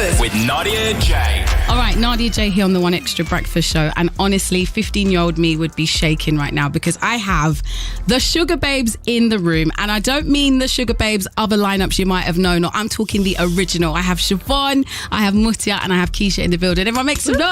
Sugababes with Nadia Jae. All right, Nadia Jae here on the One Extra Breakfast Show. And honestly, 15-year-old me would be shaking right now because I have the Sugababes in the room. And I don't mean the Sugababes other lineups you might have known. No, I'm talking the original. I have Siobhan, I have Mutia, and I have Keisha in the building. Everyone make some noise.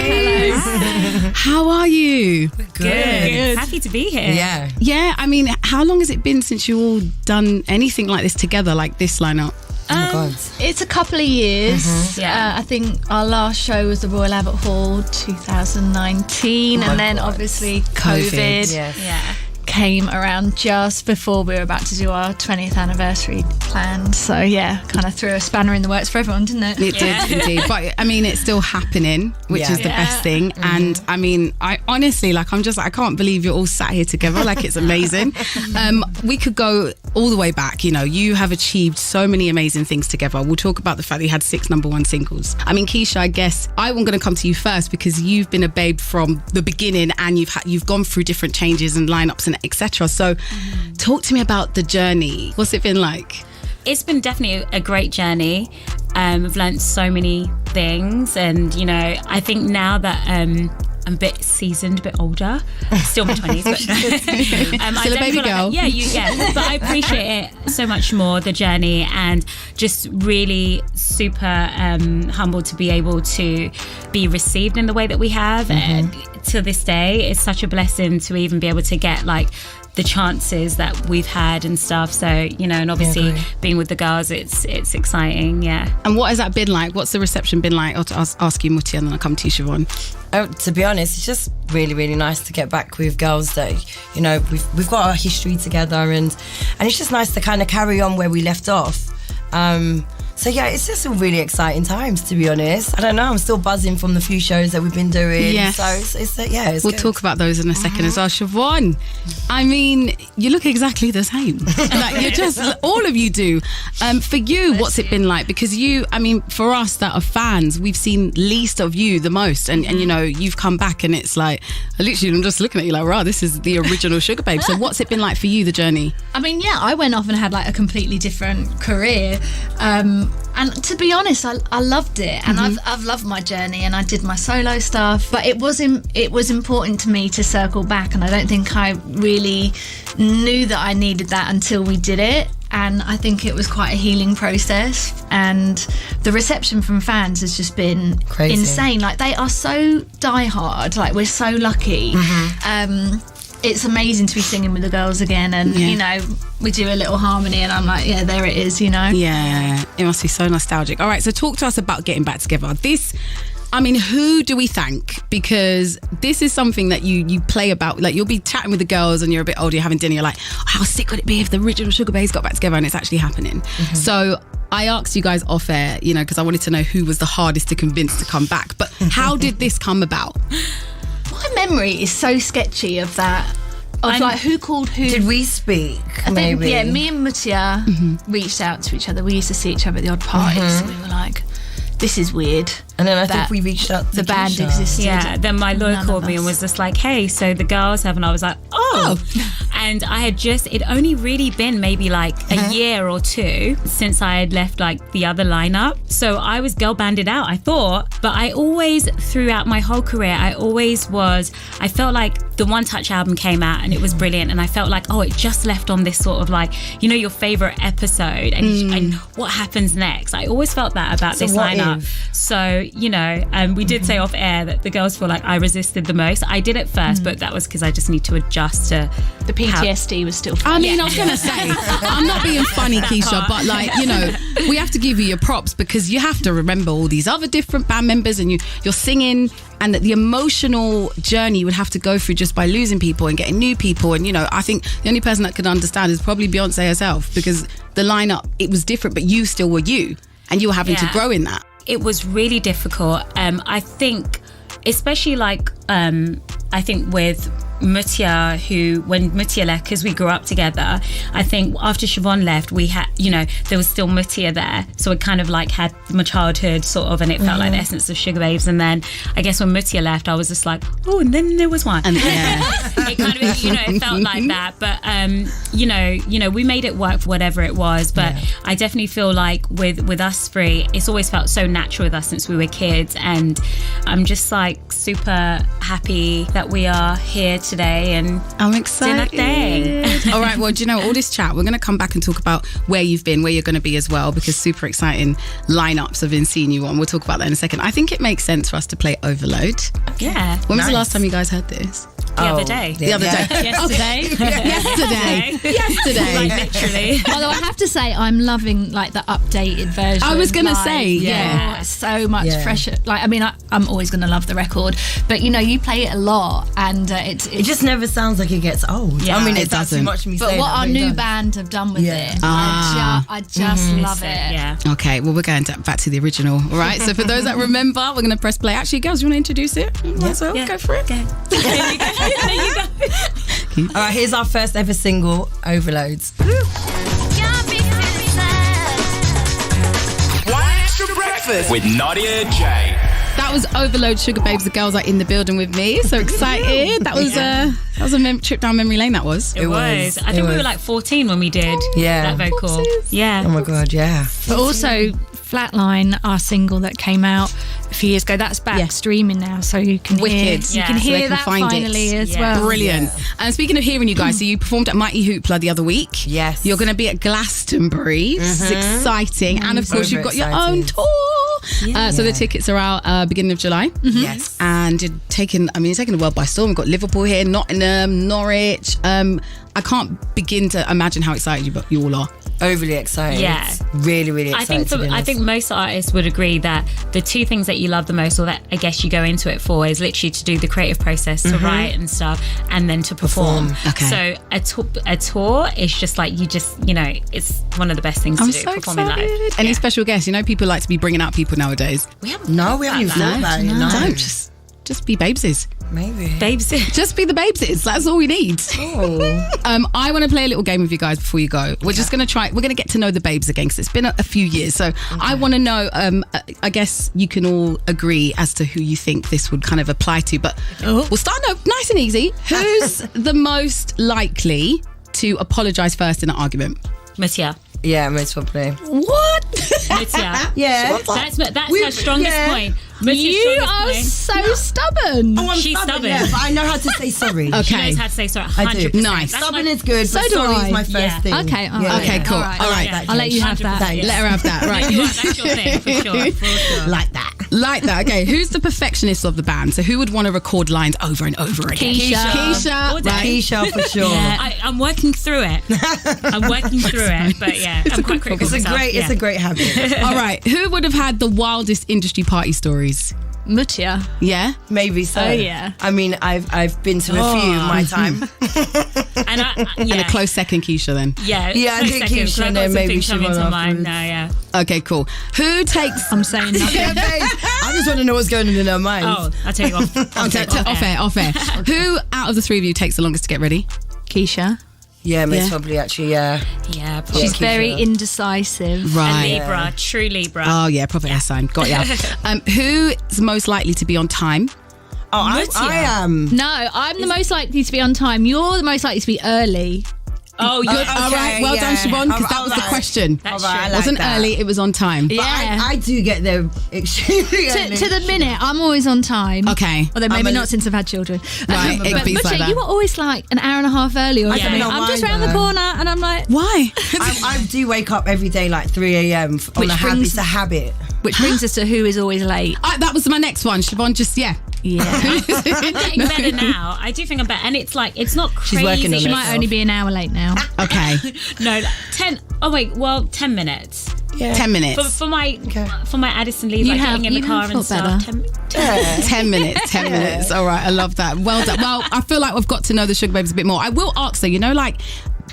Hello. How are you? Good. Happy to be here. Yeah, I mean, how long has it been since you all done anything like this together, like this lineup? Oh my God. It's a couple of years. Yeah. I think our last show was the Royal Albert Hall 2019, and then obviously COVID came around just before we were about to do our 20th anniversary planned. So yeah, kind of threw a spanner in the works for everyone, didn't it? It did indeed. But I mean, it's still happening, which is the best thing. And I mean, I honestly, like, I'm just like, I can't believe you're all sat here together. Like, it's amazing. We could go all the way back. You know, you have achieved so many amazing things together. We'll talk about the fact that you had 6 #1 singles. I mean, Keisha, I guess I'm going to come to you first because you've been a babe from the beginning and you've gone through different changes and lineups and etc. So talk to me about the journey. What's it been like? It's been definitely a great journey. I've learned so many things, and you know, I think now that I'm a bit seasoned, a bit older, still in my 20s, but still a baby girl. But I appreciate it so much more, the journey, and just really super humbled to be able to be received in the way that we have. And to this day, it's such a blessing to even be able to get like the chances that we've had and stuff. So, you know, and obviously being with the girls, it's exciting, And what has that been like? What's the reception been like? I'll ask you, Mutia, and then I'll come to you, Siobhan. To be honest, it's just really, really nice to get back with girls that, you know, we've got our history together, and it's just nice to kind of carry on where we left off. So yeah, it's just some really exciting times, to be honest. I don't know, I'm still buzzing from the few shows that we've been doing. Yes. So it's we'll good. talk about those in a second as well. Siobhan, I mean, you look exactly the same. Like, you're just, all of you do. For you, what's it been like? Because you, I mean, for us that are fans, we've seen least of you the most, and you know, you've come back and it's like, I'm just looking at you like, wow, this is the original Sugababe. So what's it been like for you, the journey? I mean, yeah, I went off and had like a completely different career. And to be honest, I loved it, and I've loved my journey, and I did my solo stuff. But it was important to me to circle back, and I don't think I really knew that I needed that until we did it. And I think it was quite a healing process, and the reception from fans has just been crazy, insane. Like, they are so diehard. Like, we're so lucky. It's amazing to be singing with the girls again, and you know, we do a little harmony and I'm like, yeah, there it is, you know. Yeah, it must be so nostalgic. All right, so talk to us about getting back together. I mean, who do we thank? Because this is something that you play about. Like, you'll be chatting with the girls and you're a bit older, you're having dinner, you're like, oh, how sick would it be if the original Sugababes got back together, and it's actually happening. So I asked you guys off air, you know, because I wanted to know who was the hardest to convince to come back. But how did this come about? My memory is so sketchy of that. Of like, who called who? Did we speak? I think, maybe. yeah, me and Mutia reached out to each other. We used to see each other at the odd parties, and we were like, this is weird. And then I think we reached out to the band Keisha. existed. Yeah, then my lawyer called me and was just like, hey, so the girls have, and I was like, oh. And I had it'd only really been maybe like a year or two since I had left like the other lineup. So I was girl banded out, I thought. But I always, throughout my whole career, I felt like the One Touch album came out and it was brilliant. And I felt like, oh, it just left on this sort of like, you know, your favorite episode and what happens next. I always felt that about this lineup. So, you know, we did say off air that the girls feel like I resisted the most. I did at first, but that was because I just need to adjust to the PTSD was still funny. I mean, I was going to say, I'm not being funny, Keisha, but like, you know, we have to give you your props because you have to remember all these other different band members and you're singing, and that the emotional journey you would have to go through just by losing people and getting new people. And, you know, I think the only person that could understand is probably Beyonce herself, because the lineup, it was different, but you still were you, and you were having to grow in that. It was really difficult. I think, especially like, I think with Mutia, when Mutia left, because we grew up together, I think after Siobhan left, we had, there was still Mutia there. So it kind of like had my childhood sort of, and it felt like the essence of Sugababes. And then I guess when Mutia left, I was just like, oh, and then there was one. And yeah. It kind of, it felt like that. But, we made it work for whatever it was. But I definitely feel like with us three, it's always felt so natural with us since we were kids. And I'm just like super happy that we are here today, and I'm excited. All right, well, do you know, all this chat, we're going to come back and talk about where you've been, where you're going to be as well, because super exciting lineups I've been seeing you on. We'll talk about that in a second. I think it makes sense for us to play Overload. Yeah. When was the last time you guys heard this? The other day. The other day. Yesterday. Like literally. Although I have to say, I'm loving like the updated version. I was going to live. say, Oh, it's so much fresher. Like, I mean, I'm always going to love the record, but you play it a lot, and it just never sounds like it gets old. Yeah. I mean, It it's too doesn't. much of me But saying what that, our but it new does. band have done with Yeah. it, I just love it. Yeah. Okay, well, we're going back to the original. All right, so for those that remember, we're going to press play. Actually, girls, you want to introduce it? So go for it. Okay. There you go. All right, here's our first ever single, Overloads. One extra breakfast with Nadia Jae. That was Overload, Sugababes. The girls are in the building with me. So excited. That was a trip down memory lane, that was. It was. I think we were like 14 when we did that vocal. Oopsies. Yeah. Oh my God, yeah. But also, Flatline, our single that came out a few years ago, that's back streaming now, so you can Wicked. hear, Yeah. you can So they hear can that find it. finally as Yeah. well. Brilliant. And speaking of hearing you guys, so you performed at Mighty Hoopla the other week. Yes. You're going to be at Glastonbury. This is exciting. And of course, Over you've got your own excited. tour. So the tickets are out beginning of July. Yes. And you're taking the world by storm. We've got Liverpool here, Nottingham, Norwich. I can't begin to imagine how excited you all are. Overly excited. Yeah. Really, really excited. I think most artists would agree that the two things that you love the most, or that I guess you go into it for, is literally to do the creative process, to write and stuff, and then to perform. Okay. So a tour is just like it's one of the best things to do. So Performing excited. live. Any special guests? People like to be bringing out people nowadays. We haven't we haven't even thought about it. No. Don't just be Babeses. Maybe. babes. Just be the Babeses. That's all we need. Oh. I want to play a little game with you guys before you go. We're just going to we're going to get to know the Babes again, because it's been a few years. So I want to know, I guess you can all agree as to who you think this would kind of apply to. But we'll start nice and easy. Who's the most likely to apologise first in an argument? Mutia. Yeah, most probably. What? Mutia. Yeah. That's her strongest point. Mutia's You strongest are point. so stubborn. Oh, I'm She's stubborn. Yeah, but I know how to say sorry. She Okay. knows how to say sorry. I do. 100%. Nice. That's Stubborn my- is good, So but do sorry I. is my first Yeah. thing. Okay, all right. Okay, cool. All right. All right. Yeah. I'll let you have that. 100%. Let her have that. Right. That's your thing, for sure. For sure. Like that. Like that. Okay, who's the perfectionist of the band? So who would want to record lines over and over again? Keisha. All day. right? Keisha for sure. Yeah, I'm working through it. But yeah, I'm quite critical. It's a great habit. All right, who would have had the wildest industry party stories? Mutia. Yeah? Maybe so. Oh, yeah. I mean, I've been to a few in my time. And And a close second, Keisha, then. Yeah, Yeah, I close think second, Keisha, 'cause I and got then maybe something coming Siobhan to mind afterwards. now, yeah. Okay, cool. Who takes... I'm saying nothing. Yeah, babes. I just want to know what's going on in her mind. Oh, I'll tell you off. Off air. Who out of the three of you takes the longest to get ready? Keisha. Yeah, most Yeah. probably actually, yeah. Yeah, probably. She's Keisha. very indecisive. A Right. Libra, true Libra. Oh, yeah, proper air sign. Got ya. Who's most likely to be on time? Oh, I am. No, I'm the most likely to be on time. You're the most likely to be early. Oh, you're Good. All right. Well done, Siobhan, because that was the question. That's All right, I true. like Wasn't that. early, it was on time. Yeah. I do get there extremely To, early. to the minute, I'm always on time. Okay. Although maybe I'm a- not since I've had children. Right, it But beats Butcher, like that. you were always like an hour and a half early or I something. don't I'm just mind round the though. corner and I'm like, Why? I do wake up every day like 3 a.m. Which brings- It's a habit. which brings us to who is always late. That was my next one. Siobhan, just, yeah. Yeah. I'm getting better now. I do think I'm better. And it's like, it's not crazy. She's working on She it. might only be an hour late now. Okay. No, 10. Oh, wait. Well, 10 minutes. Yeah. 10 minutes. For my Addison Lee, You like have- getting in the you car have and thought stuff. better. 10 minutes. 10 minutes. All right. I love that. Well done. Well, I feel like we've got to know the Sugababes a bit more. I will ask though, like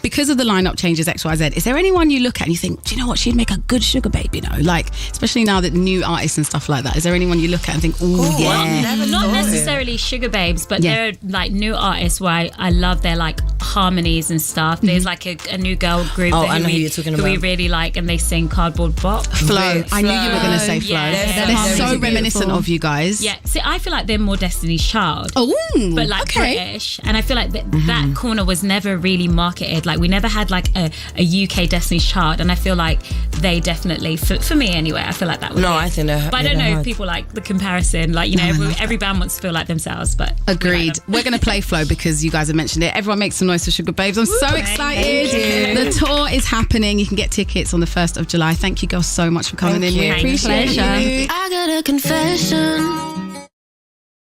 because of the lineup changes XYZ, is there anyone you look at and you think, do you know what, she'd make a good sugar babe, you know, like especially now that new artists and stuff like that, is there anyone you look at and think, oh yeah, not necessarily sugar babes, but there are like new artists where I love their like harmonies and stuff. There's like a new girl group I know who you're talking about, who we really like, and they sing Cardboard Box. Flo. I knew you were going to say Flo. They're so reminiscent of you guys. Yeah, see, I feel like they're more Destiny's Child. Oh, but like British, and I feel like that corner was never really marketed. Like we never had like a UK Destiny's Child, and I feel like they definitely, for me anyway, I feel like that was I think but I don't know if people like the comparison, like, you know, every band wants to feel like themselves, but agreed. We're going to play Flo because you guys have mentioned it. Everyone make some noise for Sugababes. I'm so excited. The tour is happening. You can get tickets on the 1st of July. Thank you girls so much for coming in. We appreciate you. I got a confession.